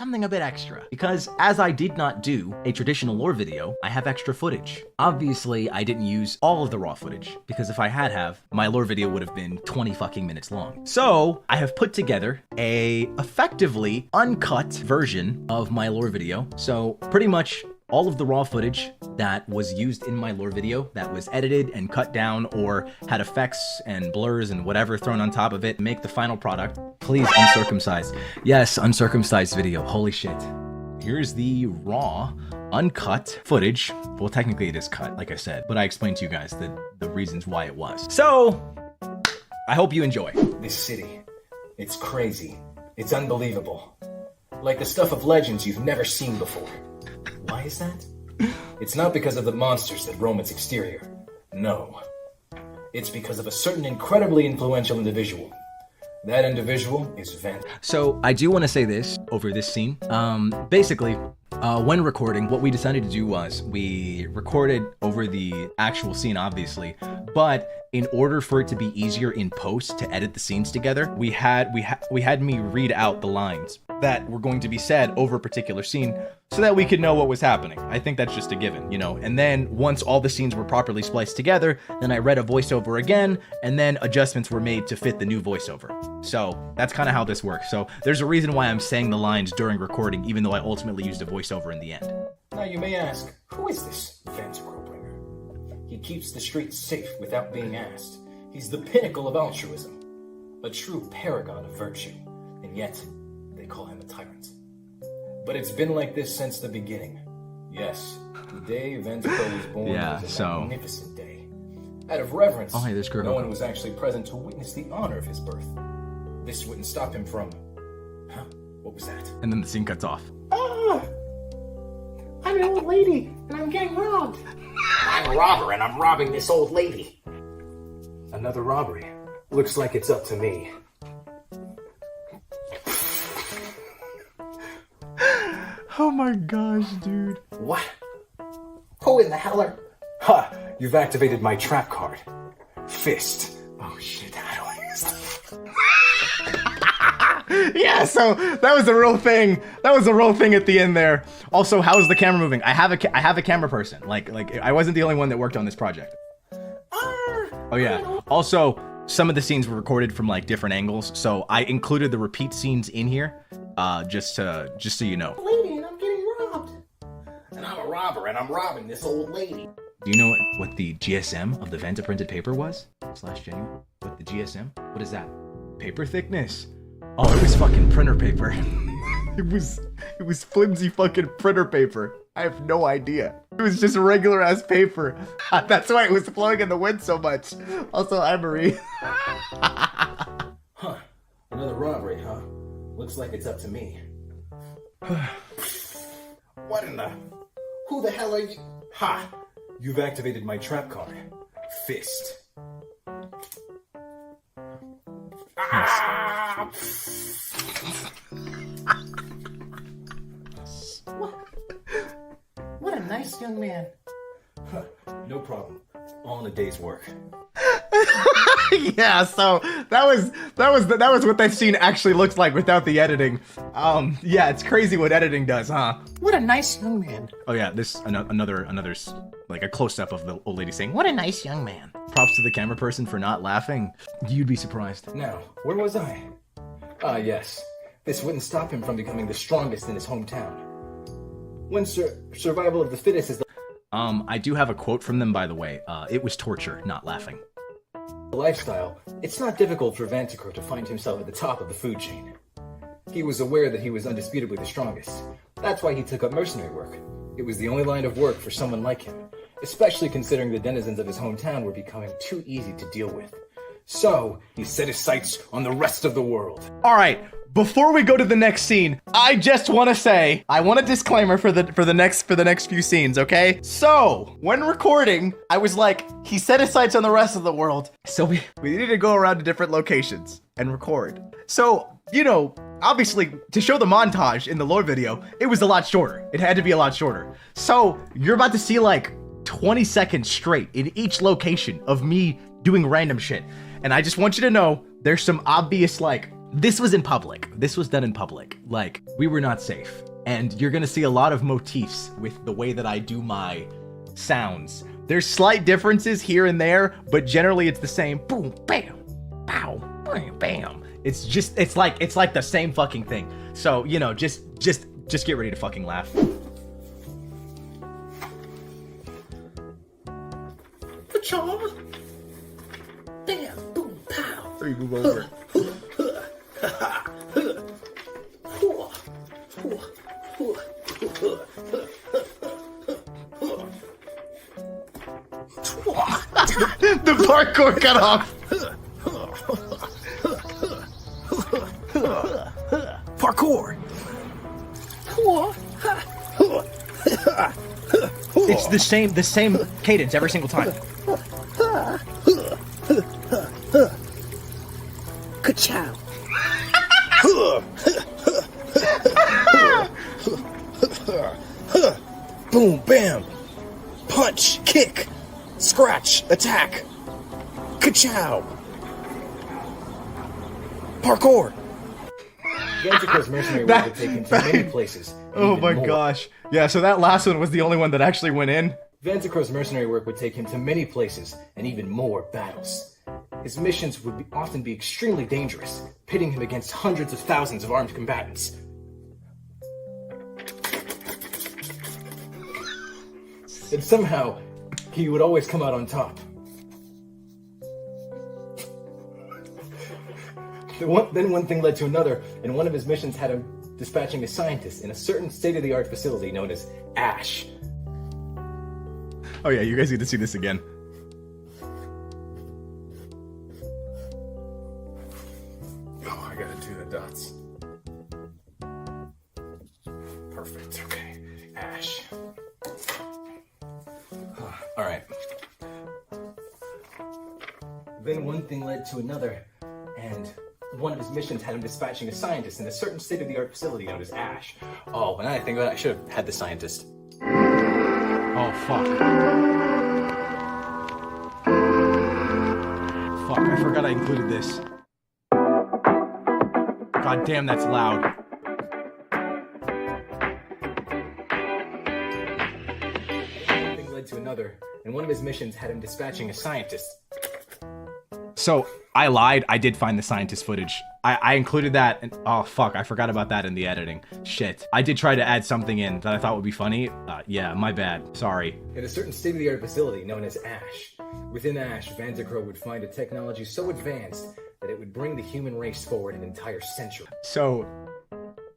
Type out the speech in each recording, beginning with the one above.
something a bit extra. Because as I did not do a traditional lore video, I have extra footage. Obviously, I didn't use all of the raw footage, because if I had, my lore video would have been 20 fucking minutes long. So I have put together a effectively uncut version of my lore video. So pretty much all of the raw footage that was used in my lore video that was edited and cut down or had effects and blurs and whatever thrown on top of it, make the final product. Please, uncircumcised. Yes, uncircumcised video. Holy shit. Here's the raw, uncut footage. Well, technically it is cut, like I said, but I explained to you guys the reasons why it was. So, I hope you enjoy. This city, it's crazy. It's unbelievable. Like the stuff of legends you've never seen before. Why is that? It's not because of the monsters that roam its exterior. No. It's because of a certain incredibly influential individual. That individual is Vanta. So I do want to say this over this scene. Basically, when recording, what we decided to do was we recorded over the actual scene, obviously, but in order for it to be easier in post to edit the scenes together, we had me read out the lines that were going to be said over a particular scene so that we could know what was happening. I think that's just a given, you know? And then once all the scenes were properly spliced together, then I read a voiceover again, and then adjustments were made to fit the new voiceover. So that's kind of how this works. So there's a reason why I'm saying the lines during recording, even though I ultimately used a voiceover in the end. Now you may ask, who is this Vanta Bringer? He keeps the streets safe without being asked. He's the pinnacle of altruism, a true paragon of virtue, and yet they call him a tyrant. But it's been like this since the beginning. Yes, the day Vanta was born was a magnificent day. Out of reverence, no one was actually present to witness the honor of his birth. This wouldn't stop him from... Huh? What was that? And then the scene cuts off. Ah! I'm an old lady, and I'm getting robbed. I'm a robber, and I'm robbing this old lady. Another robbery. Looks like it's up to me. Oh my gosh, dude. What? Who in the hell are... Ha! You've activated my trap card. Fist. Oh shit, how do I use that? Yeah, so that was a real thing. That was a real thing at the end there. Also, how is the camera moving? I have a camera person. Like I wasn't the only one that worked on this project. Oh yeah. Also, some of the scenes were recorded from like different angles, so I included the repeat scenes in here, just so you know. Lady, and I'm getting robbed. And I'm a robber, and I'm robbing this old lady. Do you know what the GSM of the Vanta printed paper was? /genuine. What the GSM? What is that? Paper thickness. Oh, it was fucking printer paper. It was flimsy fucking printer paper. I have no idea. It was just regular ass paper. That's why it was flowing in the wind so much. Also, hi Marie. Huh. Another robbery, huh? Looks like it's up to me. What in the... Who the hell are you? Ha! You've activated my trap card. Fist. Ah! What a nice young man. Huh, no problem. All in a day's work. Yeah, so that was what that scene actually looks like without the editing. Yeah, it's crazy what editing does, huh? What a nice young man. Oh yeah, this another like a close up of the old lady saying, "What a nice young man." Props to the camera person for not laughing. You'd be surprised. Now, where was I? Ah, yes. This wouldn't stop him from becoming the strongest in his hometown. When survival of the fittest is the I do have a quote from them, by the way. It was torture, not laughing. Lifestyle, it's not difficult for Vanta to find himself at the top of the food chain. He was aware that he was undisputably the strongest. That's why he took up mercenary work. It was the only line of work for someone like him, especially considering the denizens of his hometown were becoming too easy to deal with. So, he set his sights on the rest of the world. Alright, before we go to the next scene, I just want to say, I want a disclaimer for the next few scenes, okay? So, when recording, I was like, he set his sights on the rest of the world, so we needed to go around to different locations and record. So, you know, obviously, to show the montage in the lore video, it was a lot shorter. It had to be a lot shorter. So, you're about to see like 20 seconds straight in each location of me doing random shit. And I just want you to know, there's some obvious like This was in public. This was done in public. Like, we were not safe. And you're gonna see a lot of motifs with the way that I do my sounds. There's slight differences here and there, but generally it's the same. Boom, bam, pow, bam, bam. It's like the same fucking thing. So, you know, just get ready to fucking laugh. Ka-chow! Bam, boom, pow! There you move over. The parkour cut off. Parkour! It's the same cadence every single time. Ka-chow! Boom, bam! Punch, kick, scratch, attack! Ka-chow! Parkour! Vanta mercenary work would take him to many places. Oh my gosh. Yeah, so that last one was the only one that actually went in. Vanta mercenary work would take him to many places and even more battles. His missions would often be extremely dangerous, pitting him against hundreds of thousands of armed combatants. And somehow, he would always come out on top. Then one thing led to another, and one of his missions had him dispatching a scientist in a certain state-of-the-art facility known as ASH. Oh yeah, you guys get to see this again. Oh, I gotta do the dots. Perfect, okay. ASH. Alright. Then one thing led to another, and one of his missions had him dispatching a scientist in a certain state-of-the-art facility known as ASH. Oh, when I think about it, I should have had the scientist. Oh, fuck. Fuck, I forgot I included this. God damn, that's loud. One thing led to another, and one of his missions had him dispatching a scientist. So, I lied. I did find the scientist footage. I included that, and oh fuck, I forgot about that in the editing. Shit. I did try to add something in that I thought would be funny. Yeah, my bad. Sorry. In a certain state-of-the-art facility known as ASH. Within ASH, Vanta would find a technology so advanced that it would bring the human race forward an entire century. So,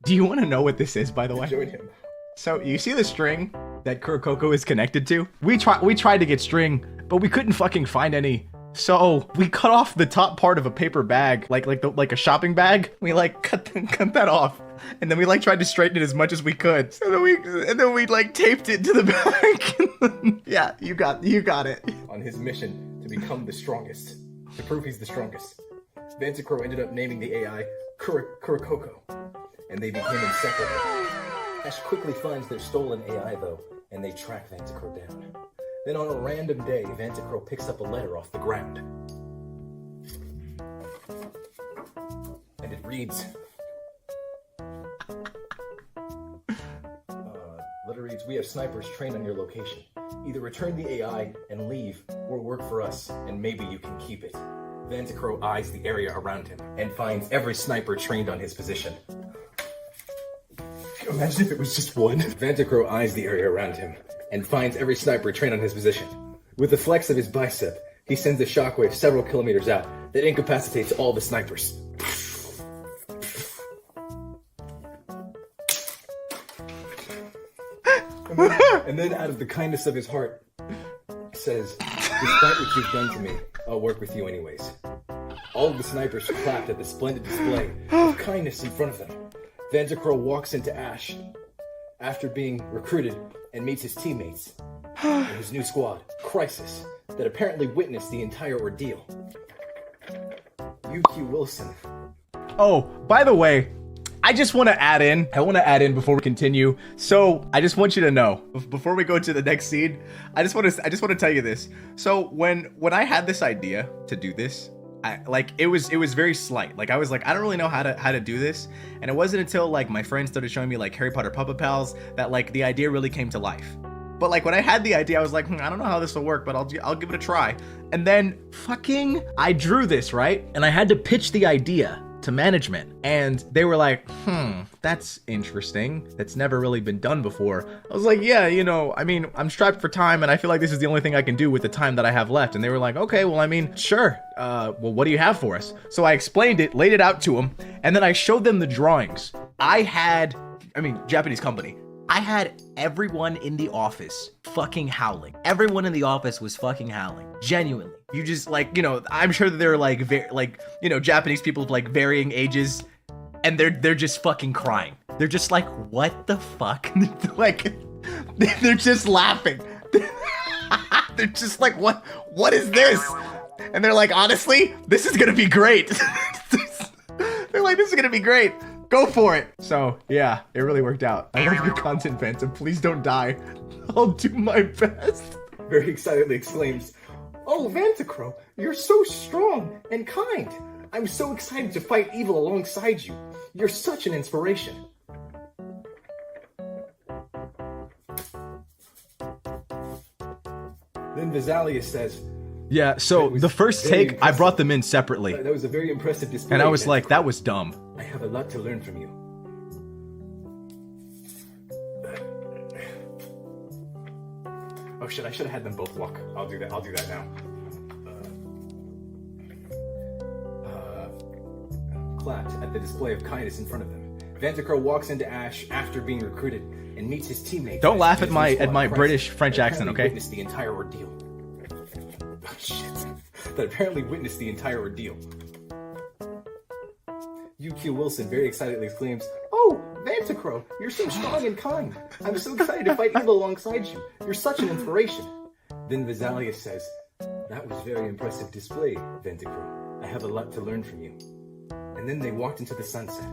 do you want to know what this is, by the way? Join him. So, you see the string that Kurokoko is connected to? We tried to get string, but we couldn't fucking find any. So we cut off the top part of a paper bag, like a shopping bag. We like cut that off, and then we like tried to straighten it as much as we could. So then we like taped it to the back. Yeah, you got it. On his mission to become the strongest, to prove he's the strongest, Vanta ended up naming the AI Kurokoko, and they became inseparable. Ash quickly finds their stolen AI though, and they track Vanta down. Then on a random day, Vanta picks up a letter off the ground. And it reads... letter reads, "We have snipers trained on your location. Either return the AI and leave, or work for us, and maybe you can keep it." Vanta eyes the area around him, and finds every sniper trained on his position. Imagine if it was just one. Vanta eyes the area around him, and finds every sniper trained on his position. With the flex of his bicep, he sends a shockwave several kilometers out that incapacitates all the snipers. And then out of the kindness of his heart, says, "Despite what you've done to me, I'll work with you anyways." All of the snipers clapped at the splendid display of kindness in front of them. Vanta walks into Ash after being recruited and meets his teammates in his new squad, Crisis, that apparently witnessed the entire ordeal. UQ Wilson. Oh, by the way, I just want to add in before we continue. So I just want you to know, before we go to the next scene, I just want to tell you this. So when I had this idea to do this, it was very slight. Like I was like, I don't really know how to do this. And it wasn't until like my friends started showing me like Harry Potter Puppet Pals that like the idea really came to life. But like when I had the idea, I was like, I don't know how this will work, but I'll give it a try. And then I drew this, right? And I had to pitch the idea to management, and they were like, that's interesting. That's never really been done before. I was like, yeah, you know, I mean, I'm strapped for time, and I feel like this is the only thing I can do with the time that I have left. And they were like, okay, well, I mean, sure. Well, what do you have for us? So I explained it, laid it out to them, and then I showed them the drawings. Japanese company. I had everyone in the office fucking howling. Everyone in the office was fucking howling. Genuinely. You just like, you know, I'm sure that they're like, Japanese people of like varying ages, and they're just fucking crying. They're just like, what the fuck? Like, they're just laughing. They're just like, what is this? And they're like, honestly, this is gonna be great. They're like, this is gonna be great. Go for it. So yeah, it really worked out. I love your content, Vanta. Please don't die. I'll do my best. Very excitedly exclaims, "Oh, Vantacrow, you're so strong and kind. I'm so excited to fight evil alongside you. You're such an inspiration." Then Visalia says, yeah, so the first take, I brought them in separately. That was a very impressive display. And I was like, that was dumb. I have a lot to learn from you. Oh shit, I should have had them both walk. I'll do that now. Clapped at the display of kindness in front of them. Vantacrow walks into Ash after being recruited and meets his teammates. Don't laugh at my British French accent, okay? Witnessed the entire ordeal. Oh shit. That apparently witnessed the entire ordeal. UQ Wilson very excitedly exclaims, "Oh, Vantacrow, you're so strong and kind. I'm so excited to fight evil alongside you. You're such an inspiration." Then Visalia says, "That was very impressive display, Vantacrow. I have a lot to learn from you." And then they walked into the sunset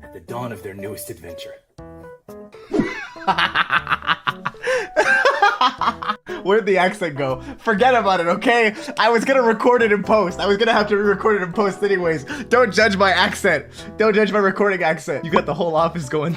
at the dawn of their newest adventure. Where'd the accent go? Forget about it, okay? I was gonna record it in post. I was gonna have to re-record it in post anyways. Don't judge my accent. Don't judge my recording accent. You got the whole office going.